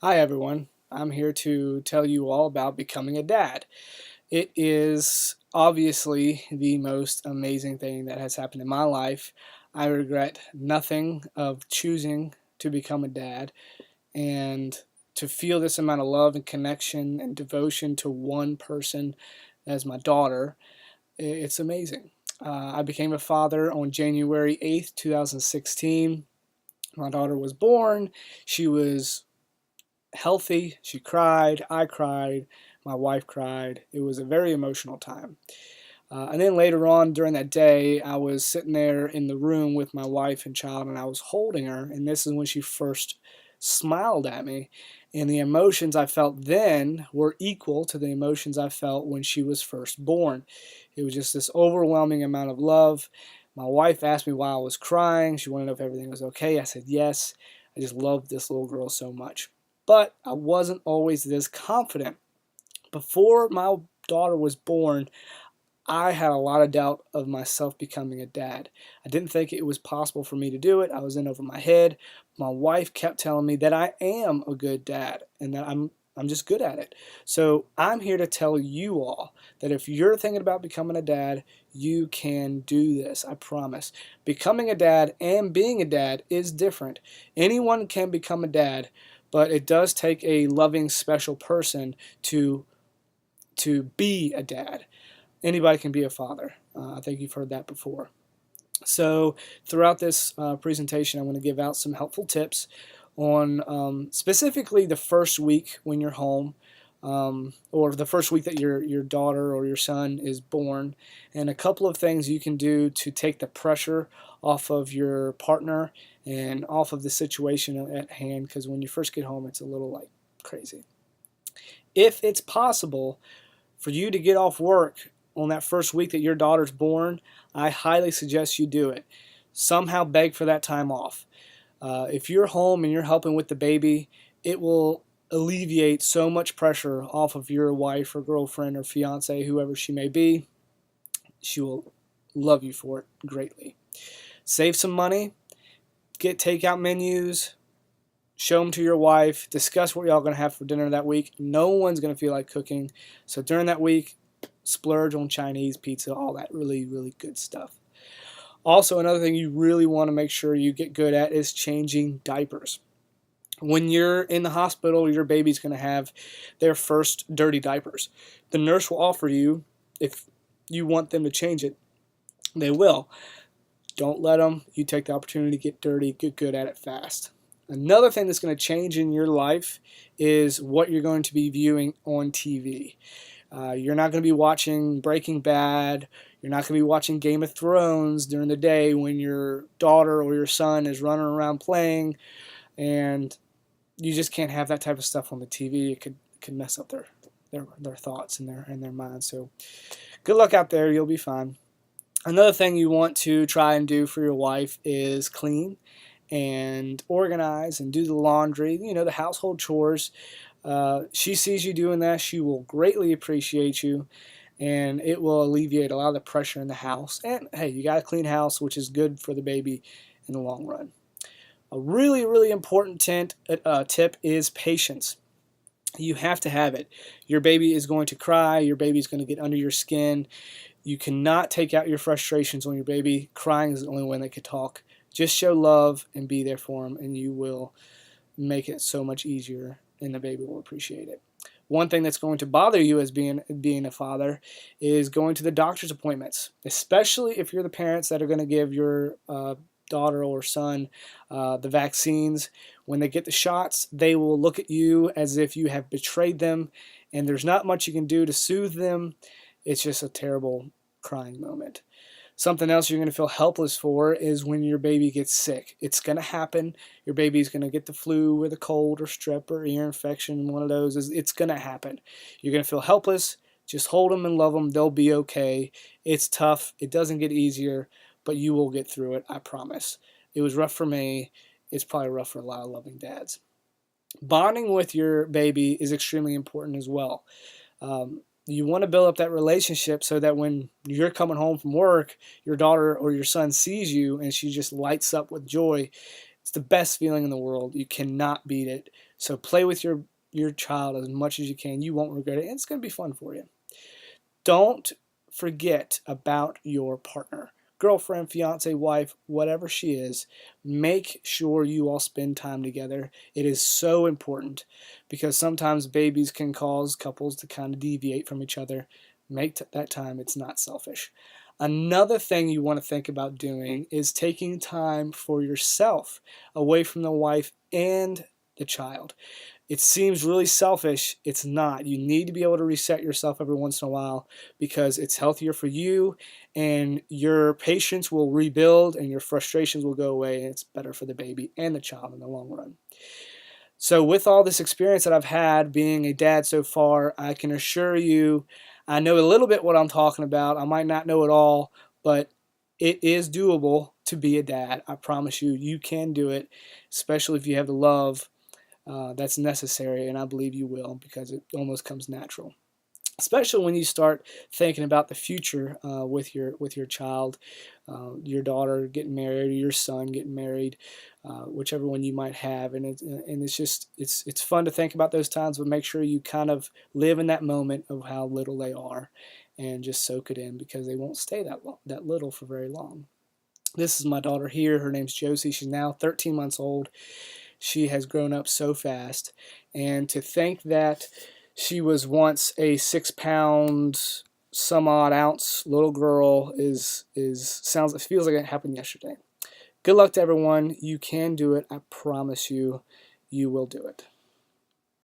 Hi everyone, I'm here to tell you all about becoming a dad. It is obviously the most amazing thing that has happened in my life. I regret nothing of choosing to become a dad, and to feel this amount of love and connection and devotion to one person as my daughter, it's amazing. I became a father on January 8th, 2016. My daughter was born. She was healthy. She cried. I cried. My wife cried. It was a very emotional time. And then later on during that day, I was sitting there in the room with my wife and child, and I was holding her. And this is when she first smiled at me. And the emotions I felt then were equal to the emotions I felt when she was first born. It was just this overwhelming amount of love. My wife asked me why I was crying. She wanted to know if everything was okay. I said yes. I just loved this little girl so much. But I wasn't always this confident. Before my daughter was born, I had a lot of doubt of myself becoming a dad. I didn't think it was possible for me to do it. I was in over my head. My wife kept telling me that I am a good dad and that I'm just good at it. So I'm here to tell you all that if you're thinking about becoming a dad, you can do this. I promise. Becoming a dad and being a dad is different. Anyone can become a dad, but it does take a loving, special person to be a dad. Anybody can be a father. I think you've heard that before. So throughout this presentation, I'm going to give out some helpful tips on specifically the first week when you're home, or the first week that your daughter or your son is born, and a couple of things you can do to take the pressure off of your partner and off of the situation at hand, because when you first get home, it's a little like crazy. If it's possible for you to get off work on that first week that your daughter's born, I highly suggest you do it. Somehow beg for that time off. If you're home and you're helping with the baby, it will alleviate so much pressure off of your wife or girlfriend or fiance, whoever she may be. She will love you for it greatly. Save some money, get takeout menus, show them to your wife, discuss what y'all going to have for dinner that week. No one's going to feel like cooking. So during that week, splurge on Chinese, pizza, all that really, really good stuff. Also, another thing you really want to make sure you get good at is changing diapers. When you're in the hospital, your baby's going to have their first dirty diapers. The nurse will offer you, if you want them to change it, they will. Don't let them. You take the opportunity to get dirty, get good at it fast. Another thing that's going to change in your life is what you're going to be viewing on TV. You're not going to be watching Breaking Bad. You're not going to be watching Game of Thrones during the day when your daughter or your son is running around playing, and you just can't have that type of stuff on the TV. It could mess up their thoughts and their minds. So good luck out there. You'll be fine. Another thing you want to try and do for your wife is clean and organize and do the laundry, the household chores. She sees you doing that, she will greatly appreciate you, and it will alleviate a lot of the pressure in the house. And hey, you got a clean house, which is good for the baby in the long run. A really, really important tip is patience. You have to have it. Your baby is going to cry. Your baby is going to get under your skin. You cannot take out your frustrations on your baby. Crying is the only way they could talk. Just show love and be there for them, and you will make it so much easier, and the baby will appreciate it. One thing that's going to bother you as being a father is going to the doctor's appointments, especially if you're the parents that are going to give your daughter or son the vaccines. When they get the shots, they will look at you as if you have betrayed them, and there's not much you can do to soothe them. It's just a terrible crying moment. Something else you're going to feel helpless for is when your baby gets sick. It's going to happen. Your baby's going to get the flu or the cold or strep or ear infection. One of those. It's going to happen. You're going to feel helpless. Just hold them and love them. They'll be okay. It's tough. It doesn't get easier, but you will get through it. I promise. It was rough for me. It's probably rough for a lot of loving dads. Bonding with your baby is extremely important as well. You want to build up that relationship so that when you're coming home from work, your daughter or your son sees you and she just lights up with joy. It's the best feeling in the world. You cannot beat it. So play with your child as much as you can. You won't regret it, and it's going to be fun for you. Don't forget about your partner. Girlfriend, fiance, wife, whatever she is, make sure you all spend time together. It is so important because sometimes babies can cause couples to kind of deviate from each other. Make that time. It's not selfish. Another thing you want to think about doing is taking time for yourself away from the wife and the child. It seems really selfish. It's not. You need to be able to reset yourself every once in a while because it's healthier for you, and your patience will rebuild and your frustrations will go away, and it's better for the baby and the child in the long run. So with all this experience that I've had being a dad so far, I can assure you I know a little bit what I'm talking about. I might not know it all, but it is doable to be a dad. I promise you, you can do it, especially if you have the love that's necessary, and I believe you will because it almost comes natural. Especially when you start thinking about the future with your child, your daughter getting married or your son getting married, whichever one you might have, and it's just it's fun to think about those times, but make sure you kind of live in that moment of how little they are, and just soak it in because they won't stay that little for very long. This is my daughter here. Her name's Josie. She's now 13 months old. She has grown up so fast, and to think that she was once a 6 pound some odd ounce little girl it feels like it happened yesterday. Good luck to everyone. You can do it. I promise you, you will do it.